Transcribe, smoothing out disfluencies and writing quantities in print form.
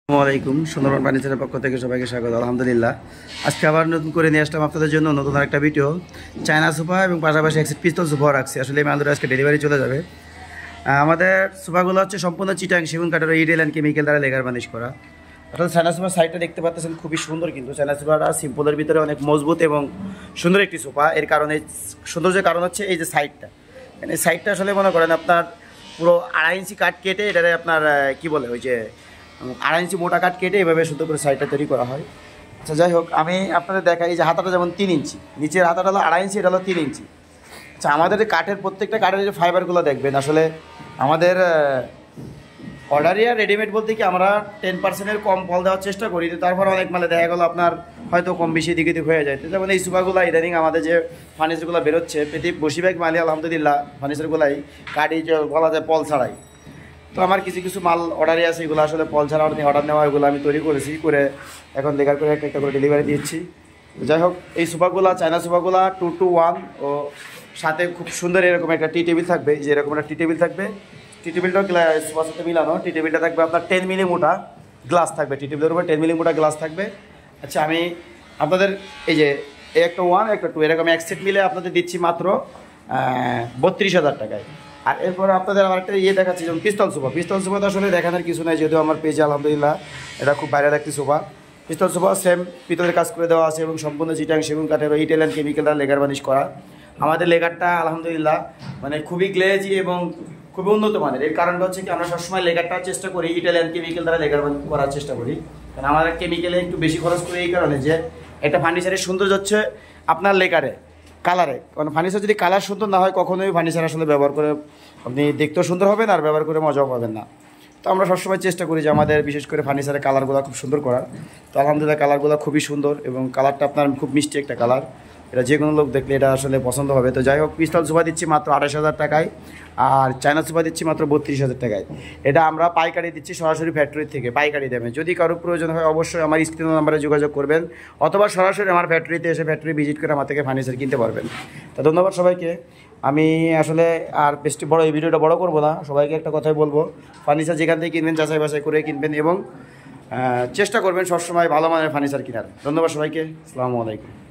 আসসালামাইকুম সুন্দরবন ফার্নিচারের পক্ষ থেকে সবাইকে স্বাগত। আলহামদুলিল্লাহ, আজকে আবার নতুন করে নিয়ে আসলাম আপনাদের জন্য নতুন আরেকটা ভিডিও। চায়না সোফা এবং পাশাপাশি এক পিস্তল সোফা রাখছি। আসলে এই মালগুলো আজকে ডেলিভারি চলে যাবে। আমাদের সোফাগুলো হচ্ছে সম্পূর্ণ চিটাং সেগুন কাঠের ইডেল অ্যান্ড কেমিক্যাল দ্বারা লেগার বানিশ করা। অর্থাৎ চায়না সোফার সাইডটা দেখতে পাচ্ছেন খুবই সুন্দর, কিন্তু চায়না সোফাটা সিম্পলের ভিতরে অনেক মজবুত এবং সুন্দর একটি সোফা। এর কারণে সৌন্দর্যের কারণ হচ্ছে এই যে সাইডটা, এই সাইডটা আসলে মনে করেন আপনার পুরো 2.5 ইঞ্চি কাঠ কেটে এটারে আপনার কি বলে ওই যে 2.5 ইঞ্চি মোটা কাঠ কেটে এভাবে সুন্দর করে সাইডটা তৈরি করা হয়। আচ্ছা যাই হোক, আমি আপনাদের দেখাই যে হাতাটা যেমন 3 ইঞ্চি, নিচের হাতাটা হলো 2.5 ইঞ্চি, এটা হলো 3 ইঞ্চি। আচ্ছা, আমাদের কাঠের প্রত্যেকটা কাঠের যে ফাইবারগুলো দেখবেন, আসলে আমাদের অর্ডারি আর রেডিমেড বলতে কি আমরা 10%-এর কম ফল দেওয়ার চেষ্টা করি। তারপর অনেক মালে দেখা গেলো আপনার হয়তো কম বেশি দিকে দিক হয়ে যায়। তো যেমন এই সোফাগুলো ইদানিং আমাদের যে ফার্নিচারগুলো বেরোচ্ছে, বেশিরভাগ মালি আলহামদুলিল্লাহ ফার্নিচারগুলাই কাঠি যে বলা যায় পল ছাড়াই। তো আমার কিছু কিছু মাল অর্ডারই আছে, এগুলো আসলে পল ছাড়া অর্ডার নেওয়া, এগুলো আমি তৈরি করেছি, করে এখন লেখার করে একটা করে ডেলিভারি দিচ্ছি। যাই হোক, এই সোফাগুলো চায়না সোফাগুলো 2-to-1 ও সাথে খুব সুন্দর এরকম একটা টি টেবিল থাকবে। যে এরকম একটা টি টেবিল থাকবে, টি টেবিলটাও সোফার সাথে মিলানো। টি টেবিলটা থাকবে আপনার 10 মিলি মোটা গ্লাস থাকবে, টি টেবিলের উপর 10 মিলি মোটা গ্লাস থাকবে। আচ্ছা, আমি আপনাদের এই যে একটা 1 একটা 2 এরকম এক সেট মিলে আপনাদের দিচ্ছি মাত্র 32,000 টাকায়। আর এরপরে আপনাদের আমার একটা দেখাচ্ছি, যেমন পিস্তল সোফা। পিস্তল সোফা তো আসলে দেখানোর কিছু নাই, যেহেতু আমার পেজে আলহামদুলিল্লাহ এটা খুব বাইরের একটি সোফা। পিস্তল সোফা সেম পিতলের কাজ করে দেওয়া আছে এবং সম্পূর্ণ চিটাং সেগুন কাঠের Intel and chemical lacquer varnish করা। আমাদের লেগারটা আলহামদুলিল্লাহ মানে খুবই গ্লেজি এবং খুবই উন্নত মানের। এর কারণটা হচ্ছে কি, আমরা সবসময় লেগারটা চেষ্টা করি ইটেল অ্যান্ড কেমিক্যাল দ্বারা লেগার করার চেষ্টা করি। কারণ আমাদের কেমিক্যালে একটু বেশি খরচ করে এই কারণে যে একটা ফার্নিচারের সৌন্দর্য হচ্ছে আপনার লেগারে কালারে। কারণ ফার্নিচার যদি কালার সুন্দর না হয়, কখনোই ফার্নিচার আসলে ব্যবহার করে আপনি দেখতেও সুন্দর হবেন আর ব্যবহার করে মজাও পাবেন না। তো আমরা সবসময় চেষ্টা করি যে আমাদের বিশেষ করে ফার্নিচারের কালারগুলো খুব সুন্দর করার। তো আলহামদুলিল্লাহ কালারগুলো খুবই সুন্দর এবং কালারটা আপনার খুব মিষ্টি একটা কালার। এটা যে কোনো লোক দেখলে এটা আসলে পছন্দ হবে। তো যাই হোক, পিস্তল সোফা দিচ্ছি মাত্র 28,000 টাকায়, আর চায়না সোফা দিচ্ছি মাত্র 32,000 টাকায়। এটা আমরা পাইকারি দিচ্ছি সরাসরি ফ্যাক্টরি থেকে পাইকারি দামে। যদি কারো প্রয়োজন হয় অবশ্যই আমার স্ক্রিন নাম্বারে যোগাযোগ করবেন, অথবা সরাসরি আমার ফ্যাক্টরিতে এসে ফ্যাক্টরি ভিজিট করে আমার থেকে ফার্নিচার কিনতে পারবেন। তো ধন্যবাদ সবাইকে। আমি আসলে আর বেশি বড় এই ভিডিওটা বড় করবো না, সবাইকে একটা কথাই বলবো, ফার্নিচার যেখান থেকে কিনবেন যাচাই বাছাই করে কিনবেন এবং চেষ্টা করবেন সবসময় ভালো মানের ফার্নিচার কেনার। ধন্যবাদ সবাইকে। আসসালামু আলাইকুম।